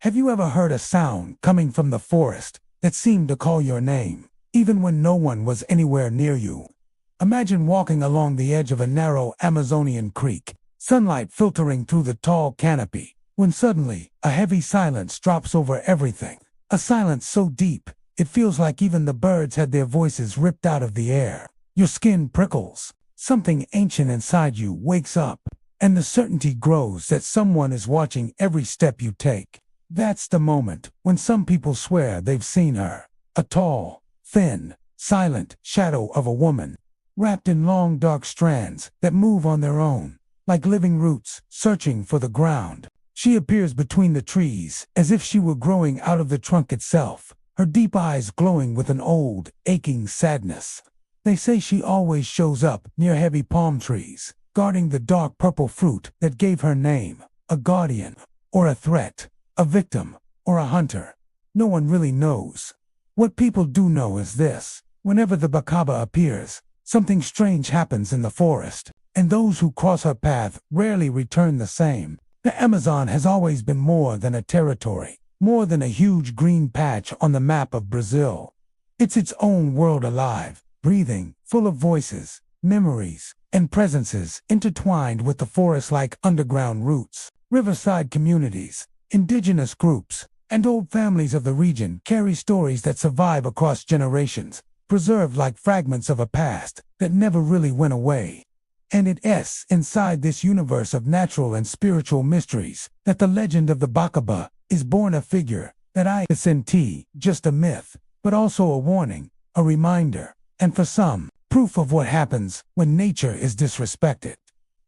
Have you ever heard a sound coming from the forest that seemed to call your name, even when no one was anywhere near you? Imagine walking along the edge of a narrow Amazonian creek, sunlight filtering through the tall canopy, when suddenly a heavy silence drops over everything. A silence so deep, it feels like even the birds had their voices ripped out of the air. Your skin prickles. Something ancient inside you wakes up, and the certainty grows that someone is watching every step you take. That's the moment when some people swear they've seen her. A tall, thin, silent shadow of a woman, wrapped in long dark strands that move on their own, like living roots searching for the ground. She appears between the trees, as if she were growing out of the trunk itself, her deep eyes glowing with an old, aching sadness. They say she always shows up near heavy palm trees, guarding the dark purple fruit that gave her name. A guardian, or a threat, a victim, or a hunter. No one really knows. What people do know is this: whenever the Bacaba appears, something strange happens in the forest, and those who cross her path rarely return the same. The Amazon has always been more than a territory, more than a huge green patch on the map of Brazil. It's its own world, alive, breathing, full of voices, memories, and presences intertwined with the forest like underground roots. Riverside communities, indigenous groups, and old families of the region carry stories that survive across generations, preserved like fragments of a past that never really went away. And it's inside this universe of natural and spiritual mysteries that the legend of the Bacaba is born, a figure that isn't just a myth, but also a warning, a reminder, and for some, proof of what happens when nature is disrespected.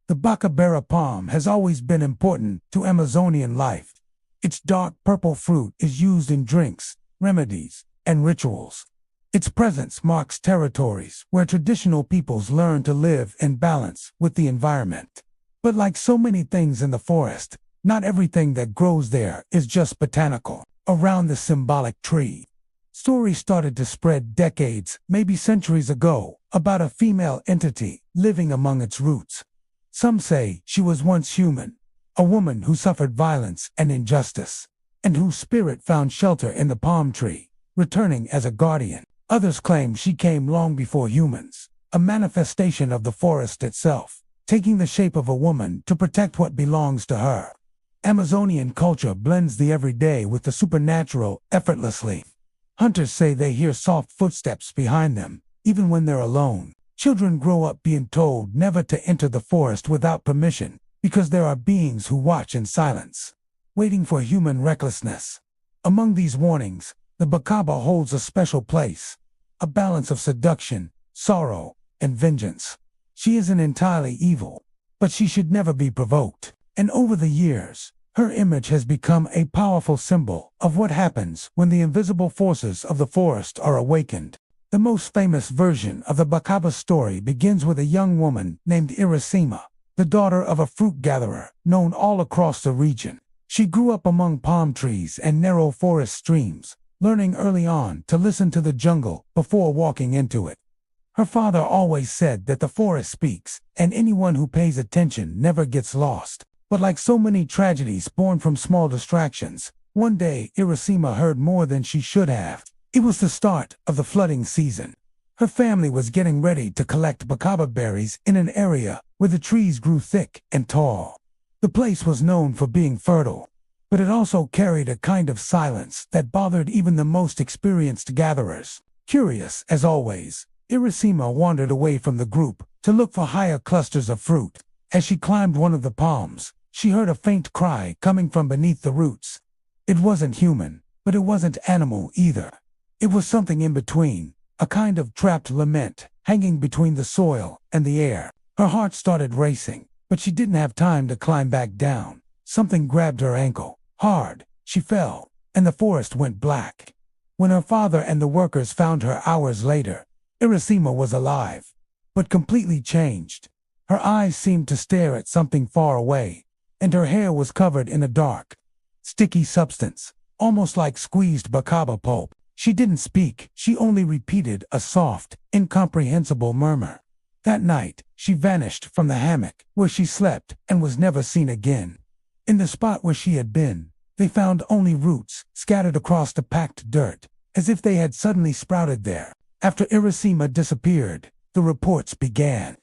The Bacabera palm has always been important to Amazonian life. Its dark purple fruit is used in drinks, remedies, and rituals. Its presence marks territories where traditional peoples learn to live in balance with the environment. But like so many things in the forest, not everything that grows there is just botanical. Around the symbolic tree, stories started to spread decades, maybe centuries ago, about a female entity living among its roots. Some say she was once human, a woman who suffered violence and injustice, and whose spirit found shelter in the palm tree, returning as a guardian. Others claim she came long before humans, a manifestation of the forest itself, taking the shape of a woman to protect what belongs to her. Amazonian culture blends the everyday with the supernatural effortlessly. Hunters say they hear soft footsteps behind them, even when they're alone. Children grow up being told never to enter the forest without permission, because there are beings who watch in silence, waiting for human recklessness. Among these warnings, the Bacaba holds a special place, a balance of seduction, sorrow, and vengeance. She isn't entirely evil, but she should never be provoked. And over the years, her image has become a powerful symbol of what happens when the invisible forces of the forest are awakened. The most famous version of the Bacaba story begins with a young woman named Iracema, the daughter of a fruit gatherer known all across the region. She grew up among palm trees and narrow forest streams, learning early on to listen to the jungle before walking into it. Her father always said that the forest speaks, and anyone who pays attention never gets lost. But like so many tragedies born from small distractions, one day Iracema heard more than she should have. It was the start of the flooding season. Her family was getting ready to collect Bacaba berries in an area where the trees grew thick and tall. The place was known for being fertile, but it also carried a kind of silence that bothered even the most experienced gatherers. Curious as always, Iracema wandered away from the group to look for higher clusters of fruit. As she climbed one of the palms, she heard a faint cry coming from beneath the roots. It wasn't human, but it wasn't animal either. It was something in between, a kind of trapped lament, hanging between the soil and the air. Her heart started racing, but she didn't have time to climb back down. Something grabbed her ankle. Hard, she fell, and the forest went black. When her father and the workers found her hours later, Iracema was alive, but completely changed. Her eyes seemed to stare at something far away, and her hair was covered in a dark, sticky substance, almost like squeezed Bacaba pulp. She didn't speak, she only repeated a soft, incomprehensible murmur. That night, she vanished from the hammock where she slept and was never seen again. In the spot where she had been, They found only roots scattered across the packed dirt, as if they had suddenly sprouted there. After Irasima disappeared, the reports began.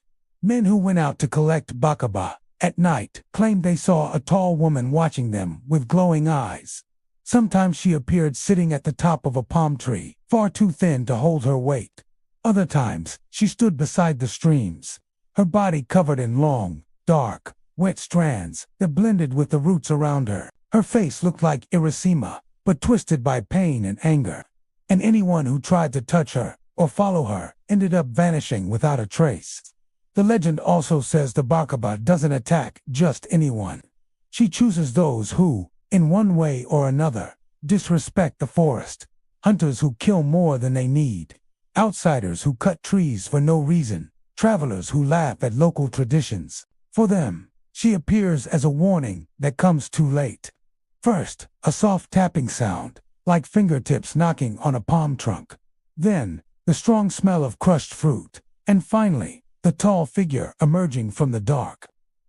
Men who went out to collect Bacaba at night claimed they saw a tall woman watching them with glowing eyes. Sometimes she appeared sitting at the top of a palm tree, far too thin to hold her weight. Other times, she stood beside the streams, her body covered in long, dark, wet strands that blended with the roots around her. Her face looked like Irasima, but twisted by pain and anger. And anyone who tried to touch her or follow her ended up vanishing without a trace. The legend also says the Bacaba doesn't attack just anyone. She chooses those who, in one way or another, disrespect the forest. Hunters who kill more than they need. Outsiders who cut trees for no reason. Travelers who laugh at local traditions. For them, she appears as a warning that comes too late. First, a soft tapping sound, like fingertips knocking on a palm trunk. Then, the strong smell of crushed fruit. And finally, the tall figure emerging from the dark,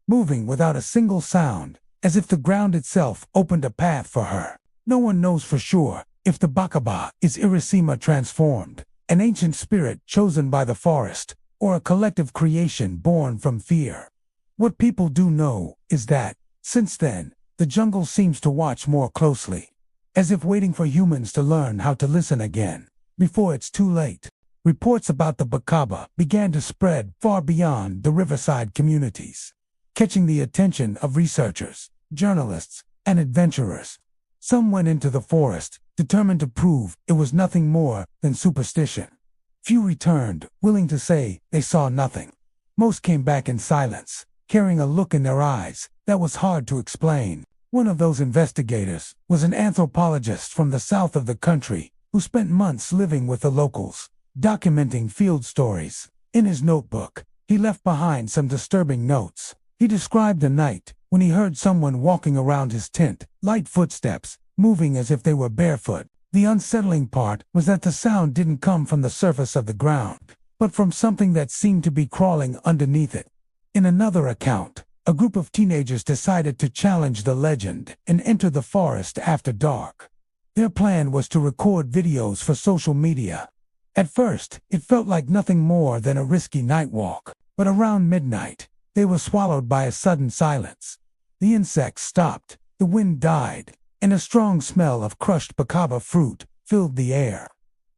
moving without a single sound, as if the ground itself opened a path for her. No one knows for sure if the Bacaba is Irasima transformed, an ancient spirit chosen by the forest, or a collective creation born from fear. What people do know is that, since then, the jungle seems to watch more closely, as if waiting for humans to learn how to listen again, before it's too late. Reports about the Bacaba began to spread far beyond the riverside communities, catching the attention of researchers, journalists, and adventurers. Some went into the forest, determined to prove it was nothing more than superstition. Few returned, willing to say they saw nothing. Most came back in silence, carrying a look in their eyes that was hard to explain. One of those investigators was an anthropologist from the south of the country who spent months living with the locals, documenting field stories. In his notebook, he left behind some disturbing notes. He described a night when he heard someone walking around his tent, light footsteps, moving as if they were barefoot. The unsettling part was that the sound didn't come from the surface of the ground, but from something that seemed to be crawling underneath it. In another account, a group of teenagers decided to challenge the legend and enter the forest after dark. Their plan was to record videos for social media. At first, it felt like nothing more than a risky night walk, but around midnight, they were swallowed by a sudden silence. The insects stopped, the wind died, and a strong smell of crushed Bacaba fruit filled the air.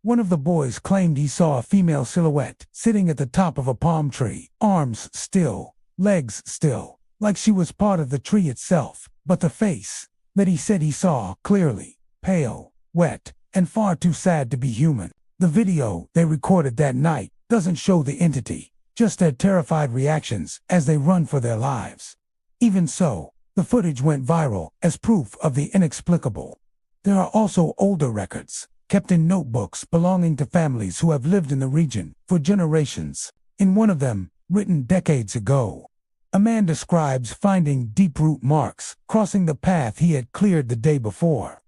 One of the boys claimed he saw a female silhouette sitting at the top of a palm tree, arms still, legs still, like she was part of the tree itself, but the face that he said he saw clearly, pale, wet, and far too sad to be human. The video they recorded that night doesn't show the entity, just their terrified reactions as they run for their lives. Even so, the footage went viral as proof of the inexplicable. There are also older records, kept in notebooks belonging to families who have lived in the region for generations. In one of them, written decades ago, a man describes finding deep root marks crossing the path he had cleared the day before.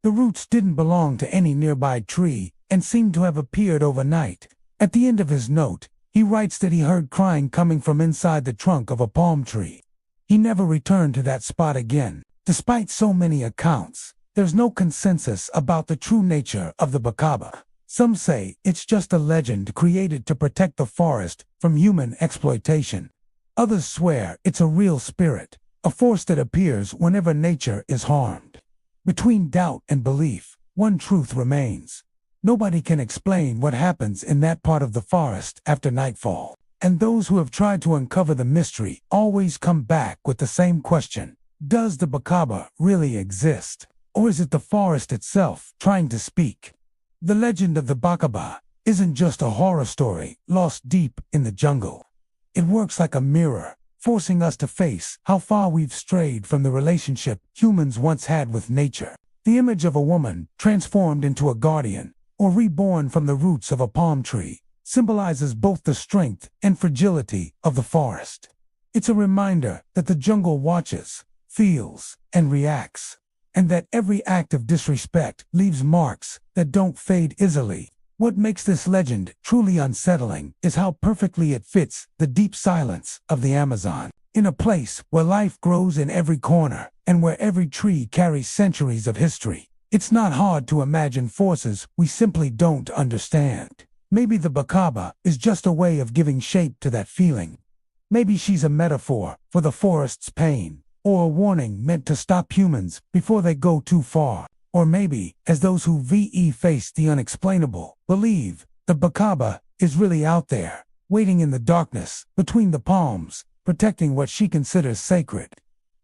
The roots didn't belong to any nearby tree and seemed to have appeared overnight. At the end of his note, he writes that he heard crying coming from inside the trunk of a palm tree. He never returned to that spot again. Despite so many accounts, there's no consensus about the true nature of the Bacaba. Some say it's just a legend created to protect the forest from human exploitation. Others swear it's a real spirit, a force that appears whenever nature is harmed. Between doubt and belief, one truth remains. Nobody can explain what happens in that part of the forest after nightfall. And those who have tried to uncover the mystery always come back with the same question. Does the Bacaba really exist? Or is it the forest itself trying to speak? The legend of the Bacaba isn't just a horror story lost deep in the jungle. It works like a mirror, forcing us to face how far we've strayed from the relationship humans once had with nature. The image of a woman transformed into a guardian, or reborn from the roots of a palm tree, symbolizes both the strength and fragility of the forest. It's a reminder that the jungle watches, feels, and reacts, and that every act of disrespect leaves marks that don't fade easily. What makes this legend truly unsettling is how perfectly it fits the deep silence of the Amazon. In a place where life grows in every corner and where every tree carries centuries of history, it's not hard to imagine forces we simply don't understand. Maybe the Bacaba is just a way of giving shape to that feeling. Maybe she's a metaphor for the forest's pain, or a warning meant to stop humans before they go too far. Or maybe, as those who face the unexplainable, believe the Bacaba is really out there, waiting in the darkness, between the palms, protecting what she considers sacred.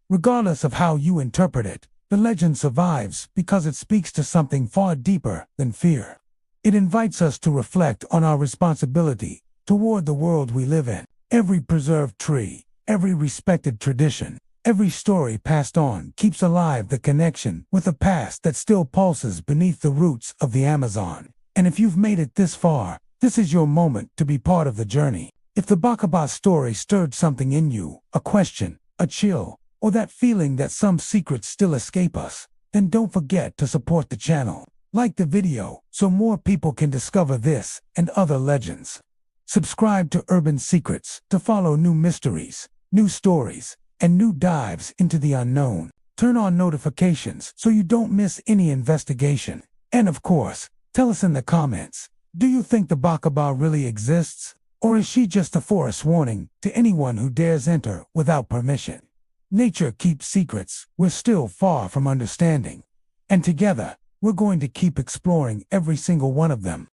Regardless of how you interpret it, the legend survives because it speaks to something far deeper than fear. It invites us to reflect on our responsibility toward the world we live in. Every preserved tree, every respected tradition, every story passed on keeps alive the connection with a past that still pulses beneath the roots of the Amazon. And if you've made it this far, this is your moment to be part of the journey. If the Bacaba story stirred something in you, a question, a chill, or that feeling that some secrets still escape us, then don't forget to support the channel. Like the video so more people can discover this and other legends. Subscribe to Urban Secrets to follow new mysteries, new stories, and new dives into the unknown. Turn on notifications so you don't miss any investigation. And of course, tell us in the comments, do you think the Bacaba really exists? Or is she just a forest warning to anyone who dares enter without permission? Nature keeps secrets we're still far from understanding. And together, we're going to keep exploring every single one of them.